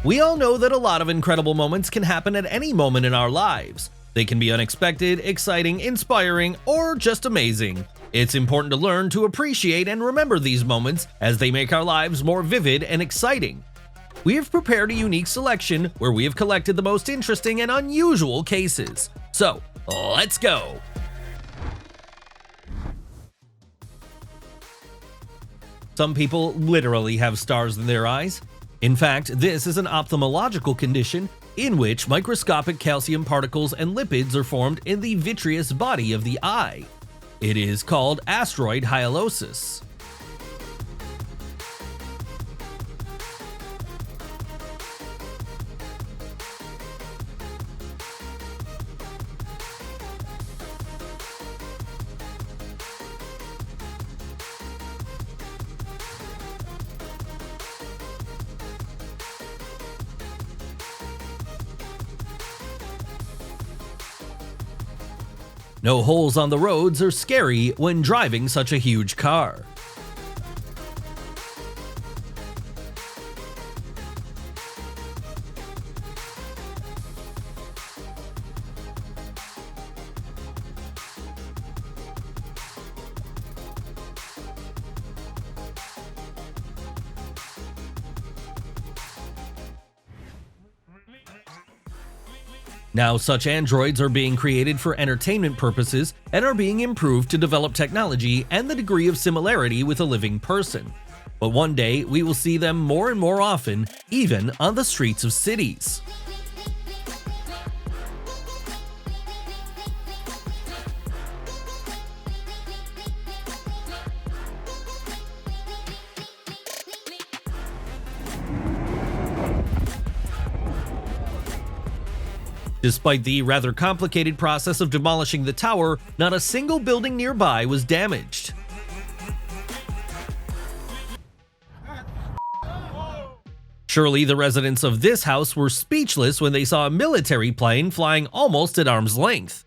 We all know that a lot of incredible moments can happen at any moment in our lives. They can be unexpected, exciting, inspiring, or just amazing. It's important to learn to appreciate and remember these moments as they make our lives more vivid and exciting. We have prepared a unique selection where we have collected the most interesting and unusual cases. So, let's go! Some people literally have stars in their eyes. In fact, this is an ophthalmological condition in which microscopic calcium particles and lipids are formed in the vitreous body of the eye. It is called asteroid hyalosis. No holes on the roads are scary when driving such a huge car. Now, such androids are being created for entertainment purposes and are being improved to develop technology and the degree of similarity with a living person. But one day, we will see them more and more often, even on the streets of cities. Despite the rather complicated process of demolishing the tower, not a single building nearby was damaged. Surely the residents of this house were speechless when they saw a military plane flying almost at arm's length.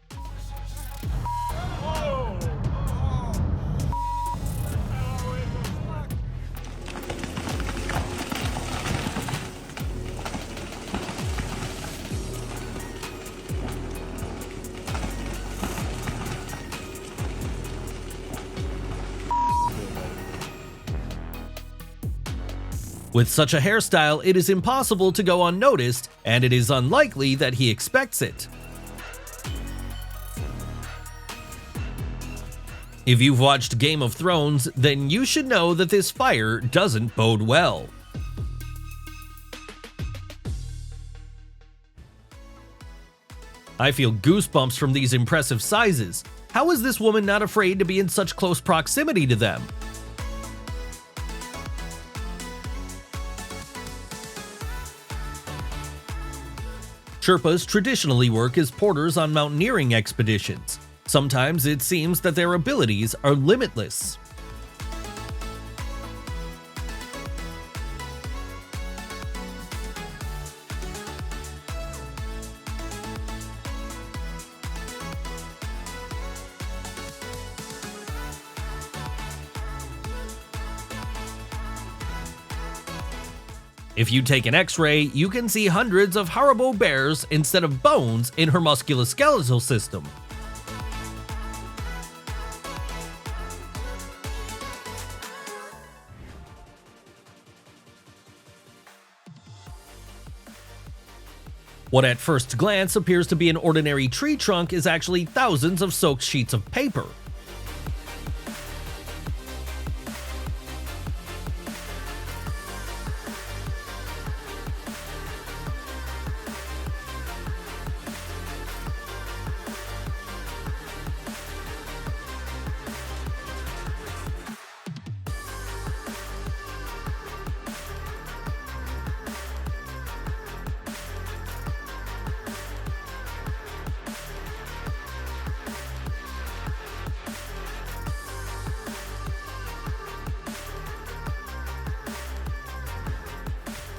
With such a hairstyle, it is impossible to go unnoticed, and it is unlikely that he expects it. If you've watched Game of Thrones, then you should know that this fire doesn't bode well. I feel goosebumps from these impressive sizes. How is this woman not afraid to be in such close proximity to them? Sherpas traditionally work as porters on mountaineering expeditions. Sometimes it seems that their abilities are limitless. If you take an X-ray, you can see hundreds of Haribo bears instead of bones in her musculoskeletal system. What at first glance appears to be an ordinary tree trunk is actually thousands of soaked sheets of paper.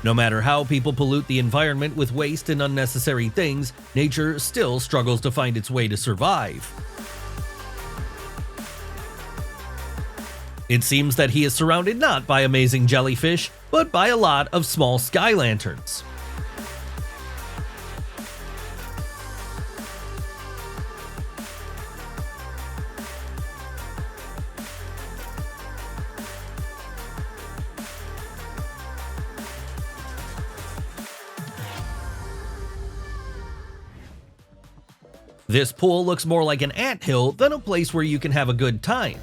No matter how people pollute the environment with waste and unnecessary things, nature still struggles to find its way to survive. It seems that he is surrounded not by amazing jellyfish, but by a lot of small sky lanterns. This pool looks more like an anthill than a place where you can have a good time.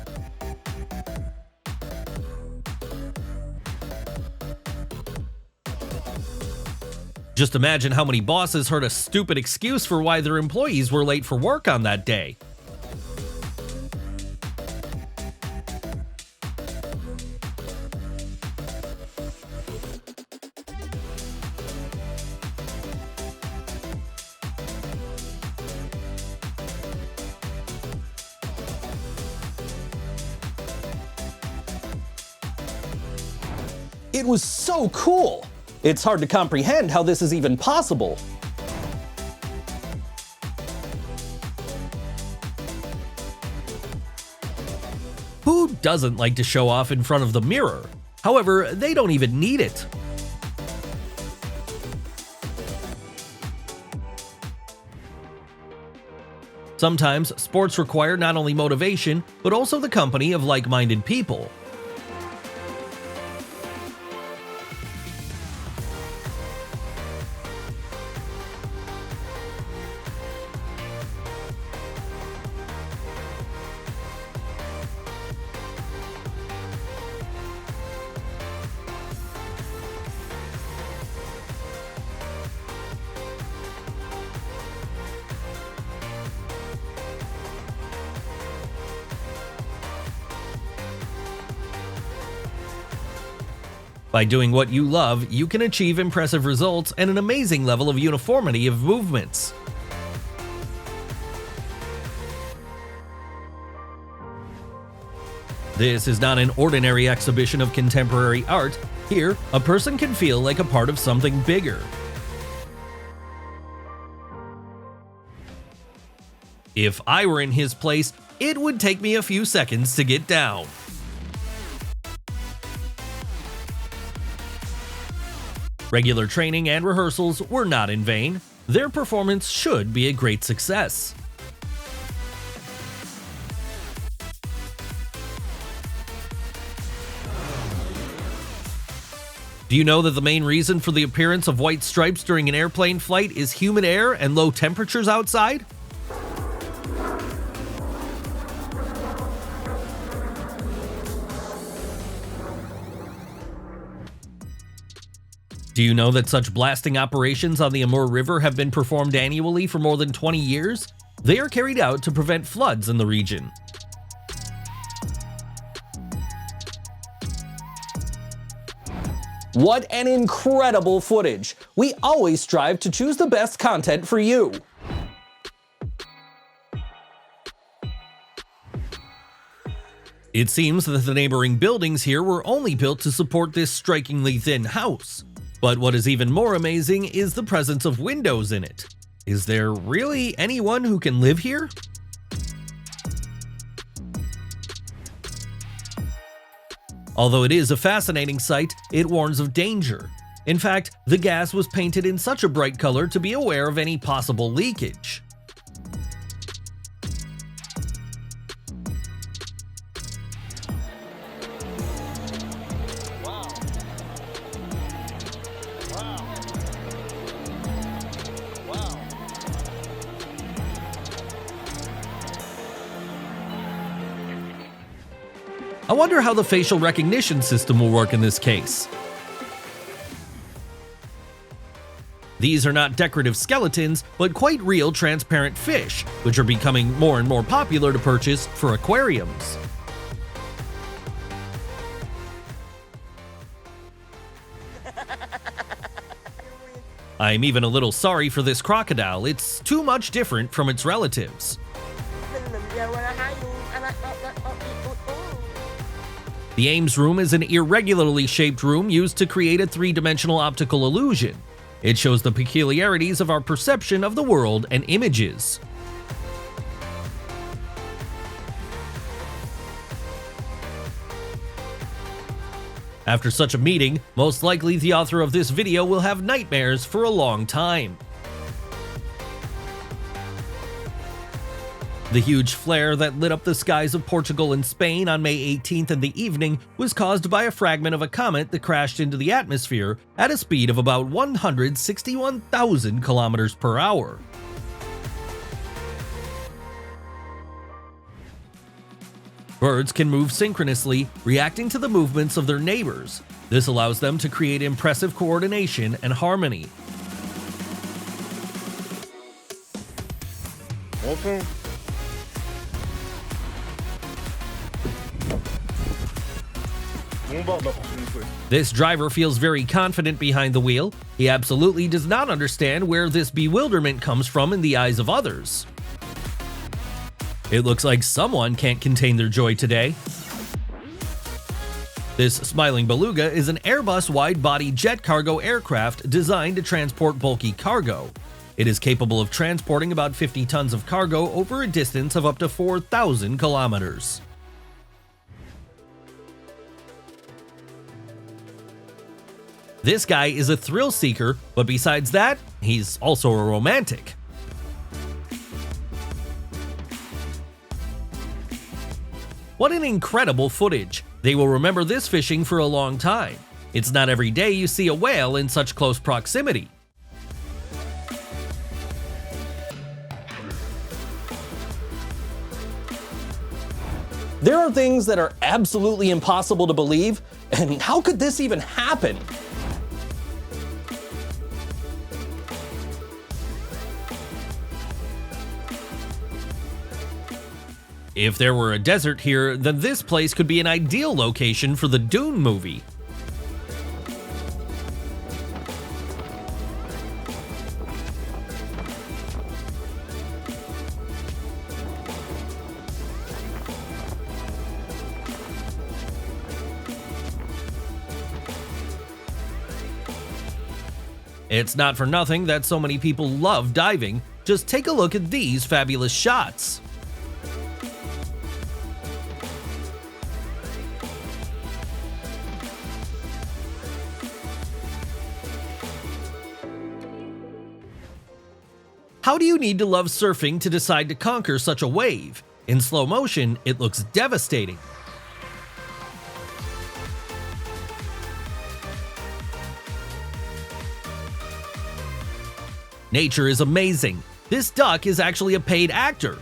Just imagine how many bosses heard a stupid excuse for why their employees were late for work on that day. It was so cool! It's hard to comprehend how this is even possible. Who doesn't like to show off in front of the mirror? However, they don't even need it. Sometimes, sports require not only motivation, but also the company of like-minded people. By doing what you love, you can achieve impressive results and an amazing level of uniformity of movements. This is not an ordinary exhibition of contemporary art. Here, a person can feel like a part of something bigger. If I were in his place, it would take me a few seconds to get down. Regular training and rehearsals were not in vain. Their performance should be a great success. Do you know that the main reason for the appearance of white stripes during an airplane flight is humid air and low temperatures outside? Do you know that such blasting operations on the Amur River have been performed annually for more than 20 years? They are carried out to prevent floods in the region. What an incredible footage! We always strive to choose the best content for you. It seems that the neighboring buildings here were only built to support this strikingly thin house. But what is even more amazing is the presence of windows in it. Is there really anyone who can live here? Although it is a fascinating sight, it warns of danger. In fact, the gas was painted in such a bright color to be aware of any possible leakage. I wonder how the facial recognition system will work in this case. These are not decorative skeletons, but quite real transparent fish, which are becoming more and more popular to purchase for aquariums. I'm even a little sorry for this crocodile. It's too much different from its relatives. The Ames room is an irregularly shaped room used to create a three-dimensional optical illusion. It shows the peculiarities of our perception of the world and images. After such a meeting, most likely the author of this video will have nightmares for a long time. The huge flare that lit up the skies of Portugal and Spain on May 18th in the evening was caused by a fragment of a comet that crashed into the atmosphere at a speed of about 161,000 kilometers per hour. Birds can move synchronously, reacting to the movements of their neighbors. This allows them to create impressive coordination and harmony. Okay. This driver feels very confident behind the wheel. He absolutely does not understand where this bewilderment comes from in the eyes of others. It looks like someone can't contain their joy today. This smiling beluga is an Airbus wide-body jet cargo aircraft designed to transport bulky cargo. It is capable of transporting about 50 tons of cargo over a distance of up to 4,000 kilometers. This guy is a thrill seeker, but besides that, he's also a romantic. What an incredible footage! They will remember this fishing for a long time. It's not every day you see a whale in such close proximity. There are things that are absolutely impossible to believe, and how could this even happen? If there were a desert here, then this place could be an ideal location for the Dune movie. It's not for nothing that so many people love diving. Just take a look at these fabulous shots. How do you need to love surfing to decide to conquer such a wave? In slow motion, it looks devastating. Nature is amazing. This duck is actually a paid actor.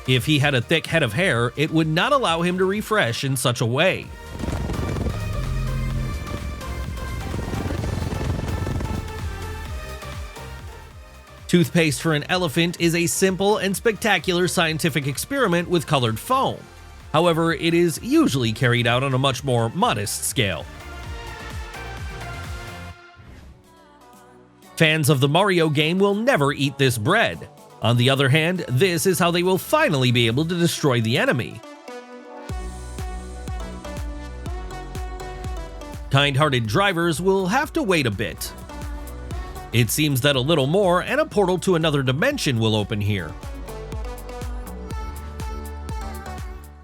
If he had a thick head of hair, it would not allow him to refresh in such a way. Toothpaste for an elephant is a simple and spectacular scientific experiment with colored foam. However, it is usually carried out on a much more modest scale. Fans of the Mario game will never eat this bread. On the other hand, this is how they will finally be able to destroy the enemy. Kind-hearted drivers will have to wait a bit. It seems that a little more and a portal to another dimension will open here.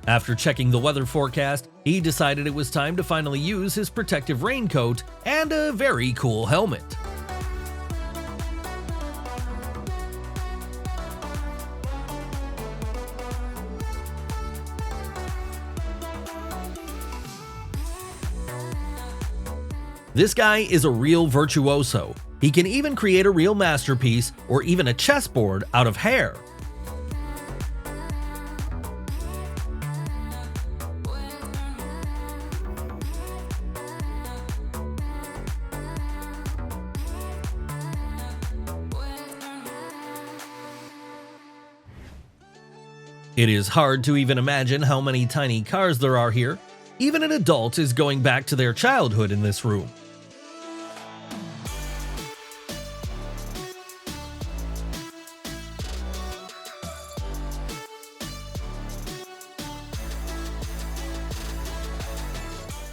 After checking the weather forecast, he decided it was time to finally use his protective raincoat and a very cool helmet. This guy is a real virtuoso. He can even create a real masterpiece or even a chessboard out of hair. It is hard to even imagine how many tiny cars there are here. Even an adult is going back to their childhood in this room.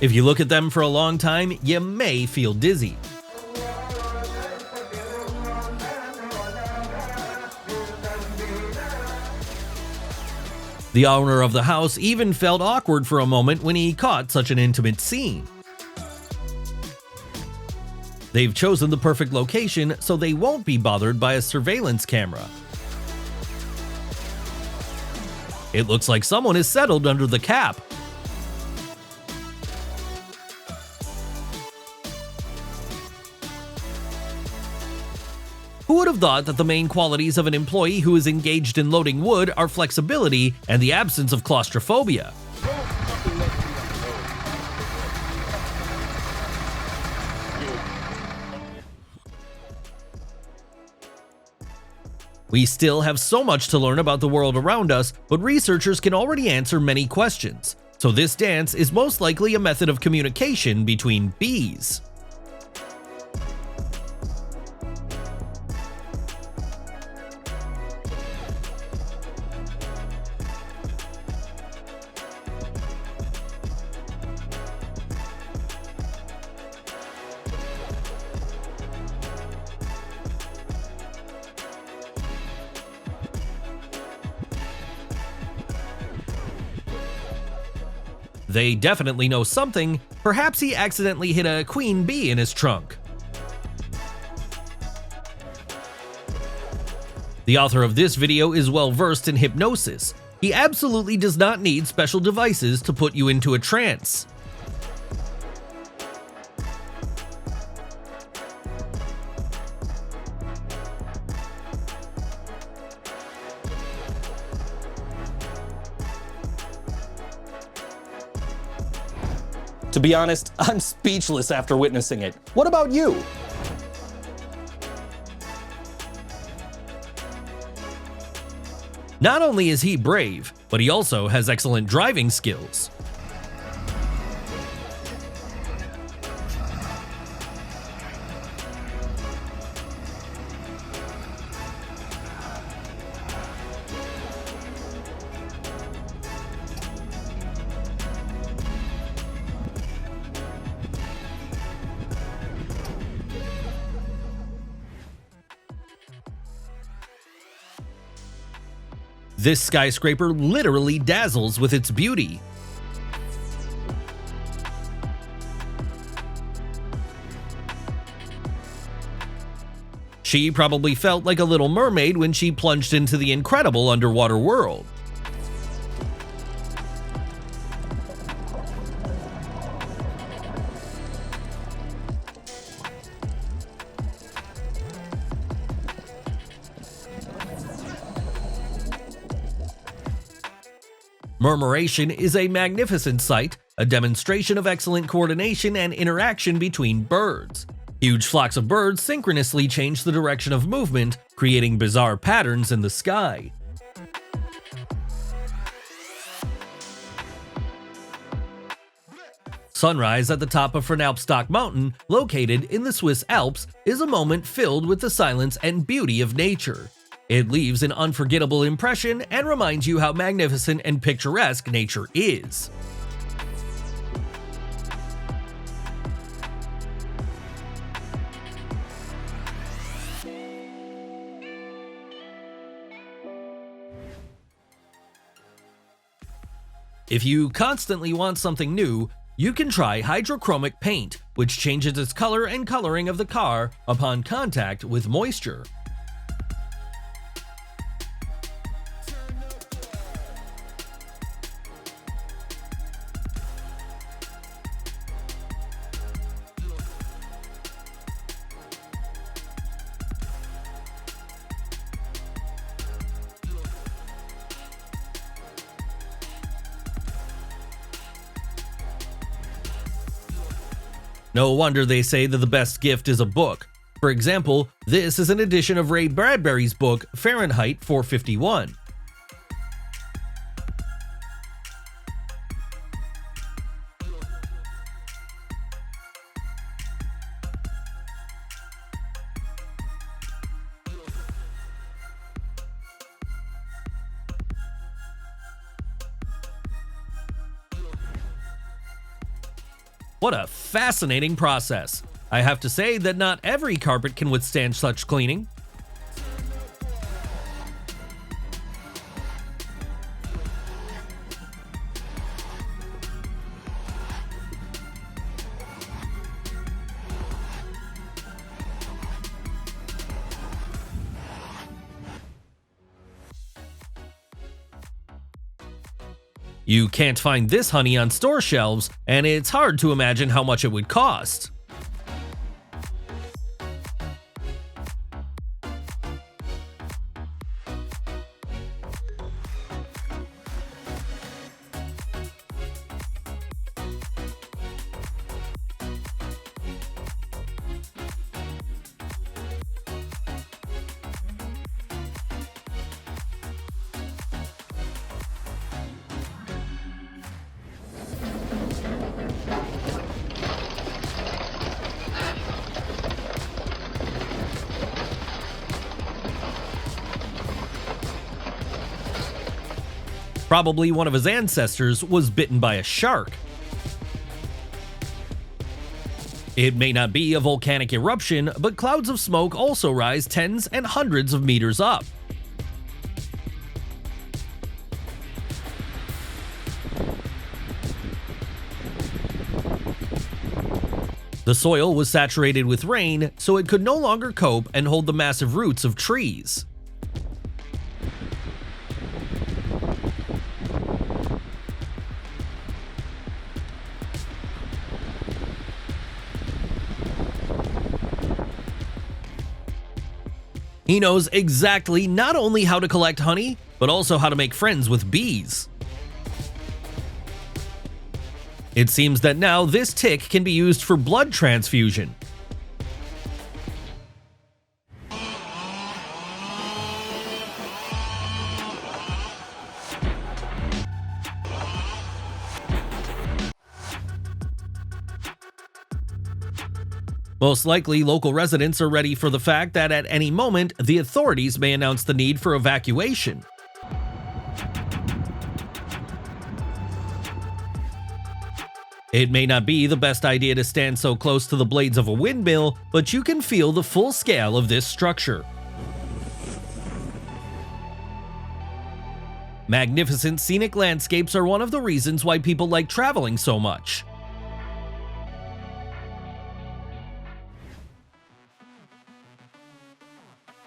If you look at them for a long time, you may feel dizzy. The owner of the house even felt awkward for a moment when he caught such an intimate scene. They've chosen the perfect location so they won't be bothered by a surveillance camera. It looks like someone is settled under the cap. Who would have thought that the main qualities of an employee who is engaged in loading wood are flexibility and the absence of claustrophobia? We still have so much to learn about the world around us, but researchers can already answer many questions. So this dance is most likely a method of communication between bees. They definitely know something. Perhaps he accidentally hit a queen bee in his trunk. The author of this video is well versed in hypnosis. He absolutely does not need special devices to put you into a trance. To be honest, I'm speechless after witnessing it. What about you? Not only is he brave, but he also has excellent driving skills. This skyscraper literally dazzles with its beauty. She probably felt like a little mermaid when she plunged into the incredible underwater world. Murmuration is a magnificent sight, a demonstration of excellent coordination and interaction between birds. Huge flocks of birds synchronously change the direction of movement, creating bizarre patterns in the sky. Sunrise at the top of Fernalpstock Mountain, located in the Swiss Alps, is a moment filled with the silence and beauty of nature. It leaves an unforgettable impression and reminds you how magnificent and picturesque nature is. If you constantly want something new, you can try hydrochromic paint, which changes its color and coloring of the car upon contact with moisture. No wonder they say that the best gift is a book. For example, this is an edition of Ray Bradbury's book Fahrenheit 451. What a fascinating process. I have to say that not every carpet can withstand such cleaning. You can't find this honey on store shelves, and it's hard to imagine how much it would cost. Probably one of his ancestors was bitten by a shark. It may not be a volcanic eruption, but clouds of smoke also rise tens and hundreds of meters up. The soil was saturated with rain, so it could no longer cope and hold the massive roots of trees. He knows exactly not only how to collect honey, but also how to make friends with bees. It seems that now this tick can be used for blood transfusion. Most likely, local residents are ready for the fact that at any moment, the authorities may announce the need for evacuation. It may not be the best idea to stand so close to the blades of a windmill, but you can feel the full scale of this structure. Magnificent scenic landscapes are one of the reasons why people like traveling so much.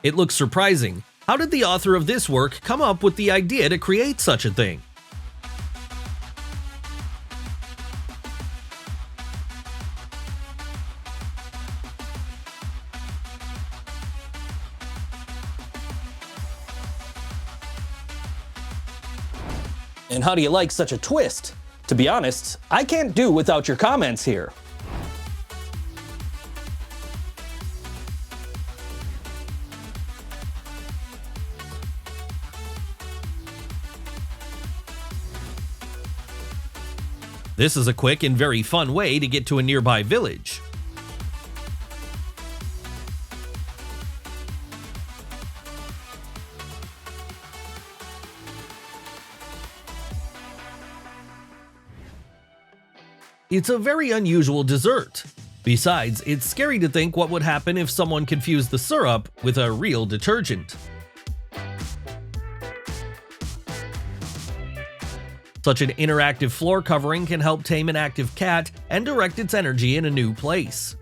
It looks surprising. How did the author of this work come up with the idea to create such a thing? And how do you like such a twist? To be honest, I can't do without your comments here. This is a quick and very fun way to get to a nearby village. It's a very unusual dessert. Besides, it's scary to think what would happen if someone confused the syrup with a real detergent. Such an interactive floor covering can help tame an active cat and direct its energy in a new place.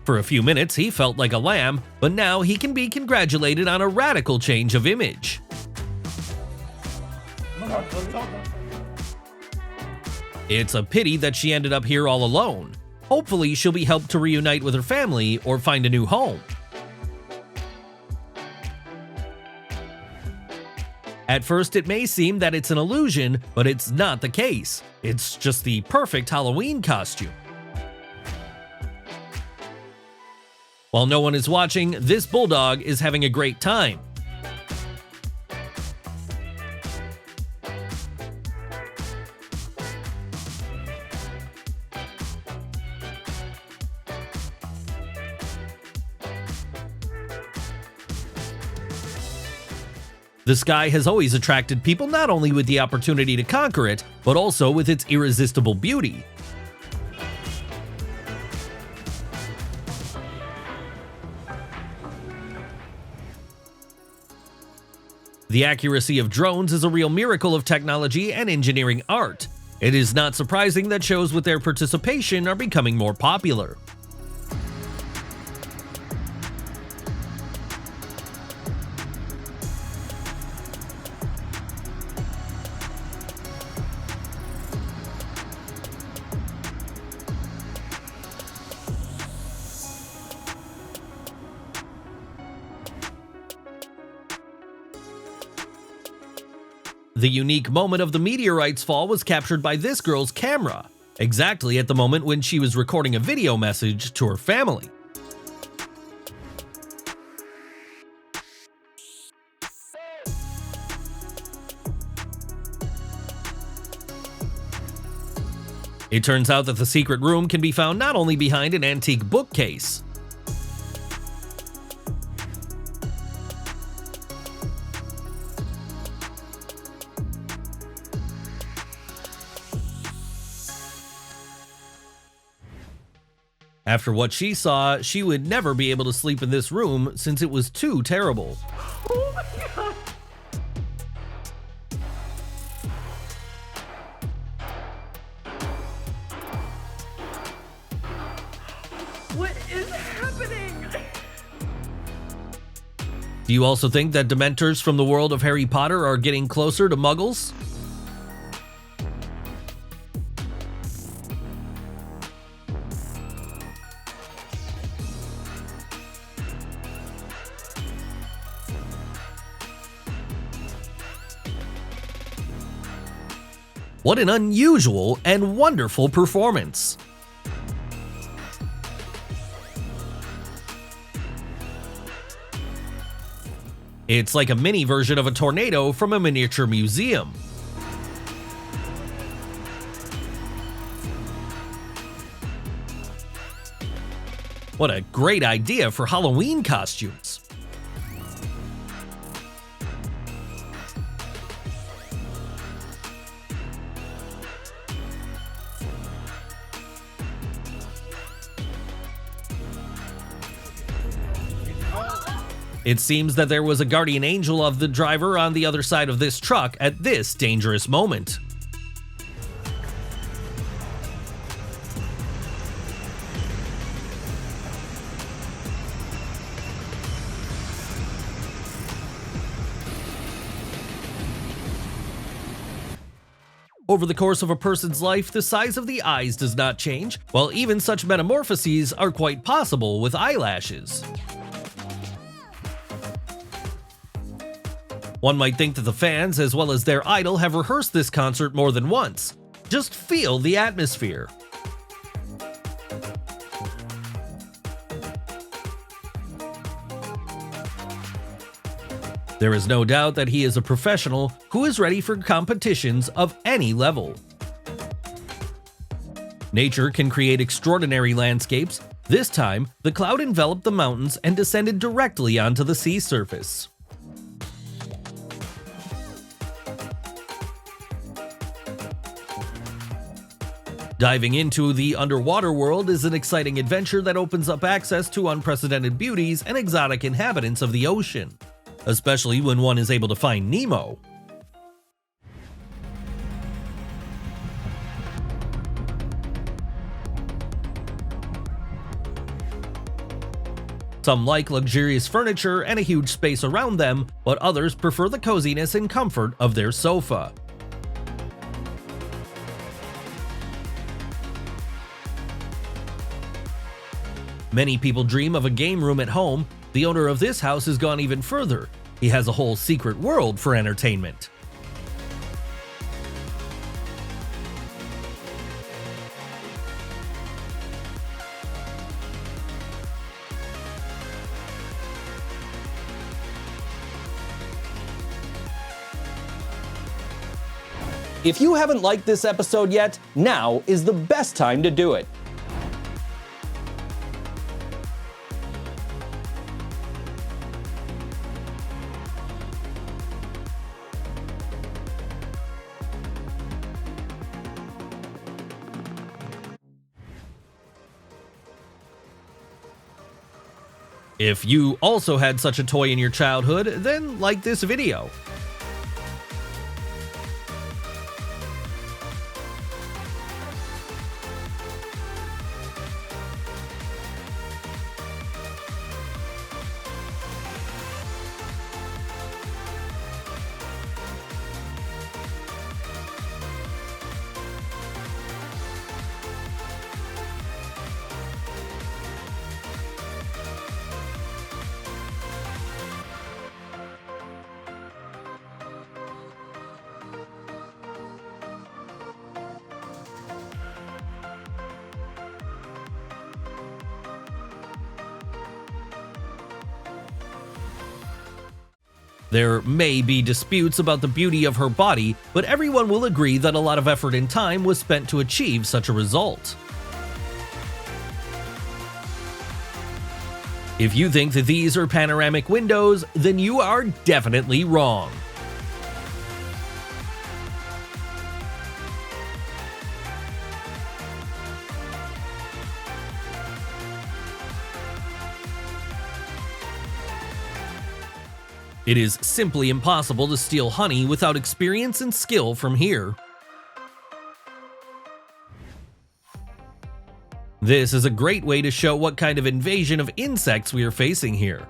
For a few minutes, he felt like a lamb, but now he can be congratulated on a radical change of image. It's a pity that she ended up here all alone. Hopefully, she'll be helped to reunite with her family or find a new home. At first, it may seem that it's an illusion, but it's not the case. It's just the perfect Halloween costume. While no one is watching, this bulldog is having a great time. The sky has always attracted people not only with the opportunity to conquer it, but also with its irresistible beauty. The accuracy of drones is a real miracle of technology and engineering art. It is not surprising that shows with their participation are becoming more popular. The unique moment of the meteorite's fall was captured by this girl's camera, exactly at the moment when she was recording a video message to her family. It turns out that the secret room can be found not only behind an antique bookcase. After what she saw, she would never be able to sleep in this room since it was too terrible. Oh my god! What is happening? Do you also think that Dementors from the world of Harry Potter are getting closer to Muggles? What an unusual and wonderful performance! It's like a mini version of a tornado from a miniature museum. What a great idea for Halloween costumes! It seems that there was a guardian angel of the driver on the other side of this truck at this dangerous moment. Over the course of a person's life, the size of the eyes does not change, while even such metamorphoses are quite possible with eyelashes. One might think that the fans, as well as their idol, have rehearsed this concert more than once. Just feel the atmosphere. There is no doubt that he is a professional who is ready for competitions of any level. Nature can create extraordinary landscapes. This time, the cloud enveloped the mountains and descended directly onto the sea surface. Diving into the underwater world is an exciting adventure that opens up access to unprecedented beauties and exotic inhabitants of the ocean, especially when one is able to find Nemo. Some like luxurious furniture and a huge space around them, but others prefer the coziness and comfort of their sofa. Many people dream of a game room at home. The owner of this house has gone even further. He has a whole secret world for entertainment. If you haven't liked this episode yet, now is the best time to do it. If you also had such a toy in your childhood, then like this video. There may be disputes about the beauty of her body, but everyone will agree that a lot of effort and time was spent to achieve such a result. If you think that these are panoramic windows, then you are definitely wrong. It is simply impossible to steal honey without experience and skill from here. This is a great way to show what kind of invasion of insects we are facing here.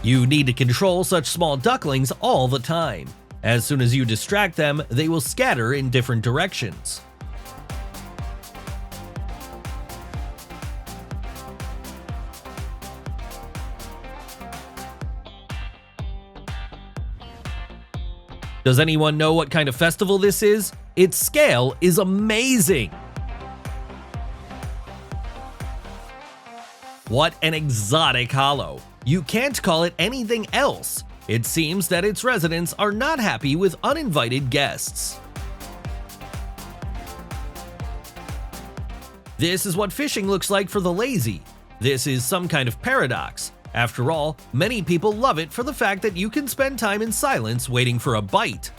You need to control such small ducklings all the time. As soon as you distract them, they will scatter in different directions. Does anyone know what kind of festival this is? Its scale is amazing! What an exotic hollow! You can't call it anything else. It seems that its residents are not happy with uninvited guests. This is what fishing looks like for the lazy. This is some kind of paradox. After all, many people love it for the fact that you can spend time in silence waiting for a bite.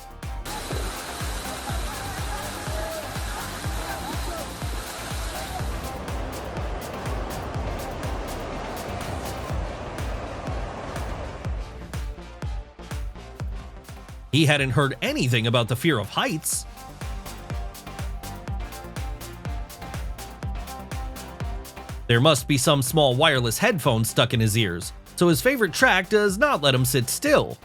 He hadn't heard anything about the fear of heights. There must be some small wireless headphone stuck in his ears, so his favorite track does not let him sit still.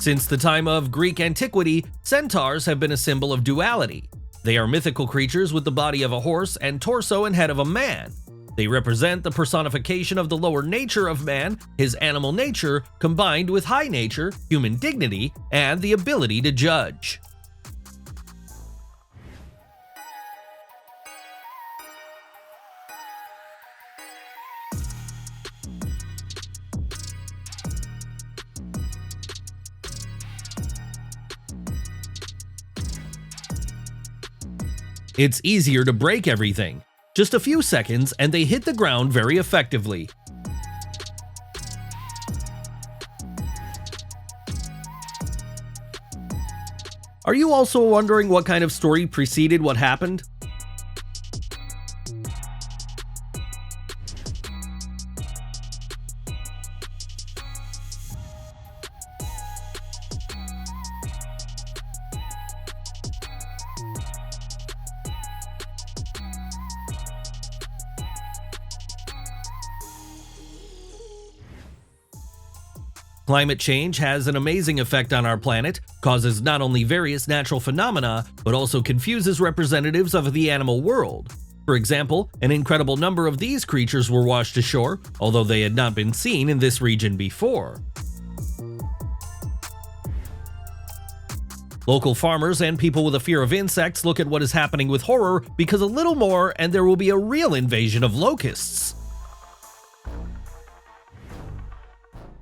Since the time of Greek antiquity, centaurs have been a symbol of duality. They are mythical creatures with the body of a horse and torso and head of a man. They represent the personification of the lower nature of man, his animal nature, combined with high nature, human dignity, and the ability to judge. It's easier to break everything. Just a few seconds and they hit the ground very effectively. Are you also wondering what kind of story preceded what happened? Climate change has an amazing effect on our planet, causes not only various natural phenomena, but also confuses representatives of the animal world. For example, an incredible number of these creatures were washed ashore, although they had not been seen in this region before. Local farmers and people with a fear of insects look at what is happening with horror because a little more and there will be a real invasion of locusts.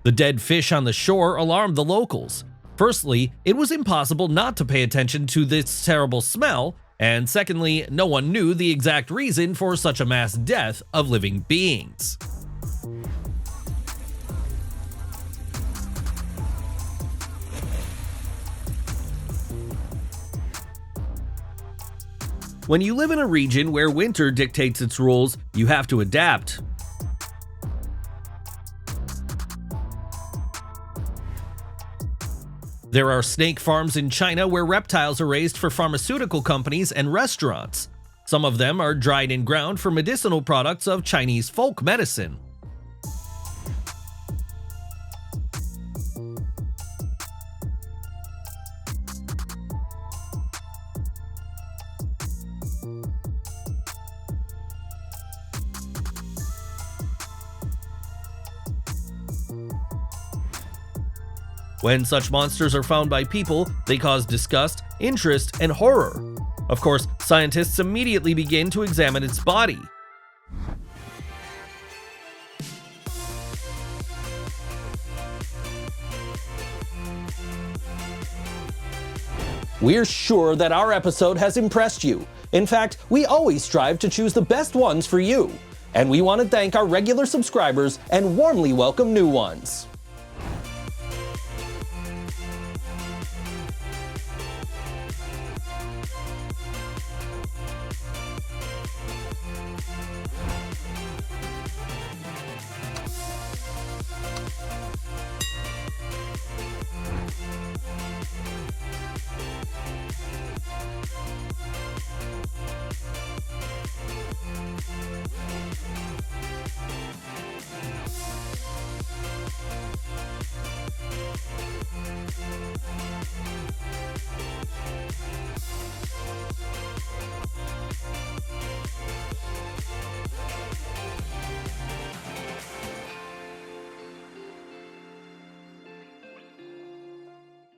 The dead fish on the shore alarmed the locals. Firstly, it was impossible not to pay attention to this terrible smell, and secondly, no one knew the exact reason for such a mass death of living beings. When you live in a region where winter dictates its rules, you have to adapt. There are snake farms in China where reptiles are raised for pharmaceutical companies and restaurants. Some of them are dried and ground for medicinal products of Chinese folk medicine. When such monsters are found by people, they cause disgust, interest, and horror. Of course, scientists immediately begin to examine its body. We're sure that our episode has impressed you. In fact, we always strive to choose the best ones for you. And we want to thank our regular subscribers and warmly welcome new ones.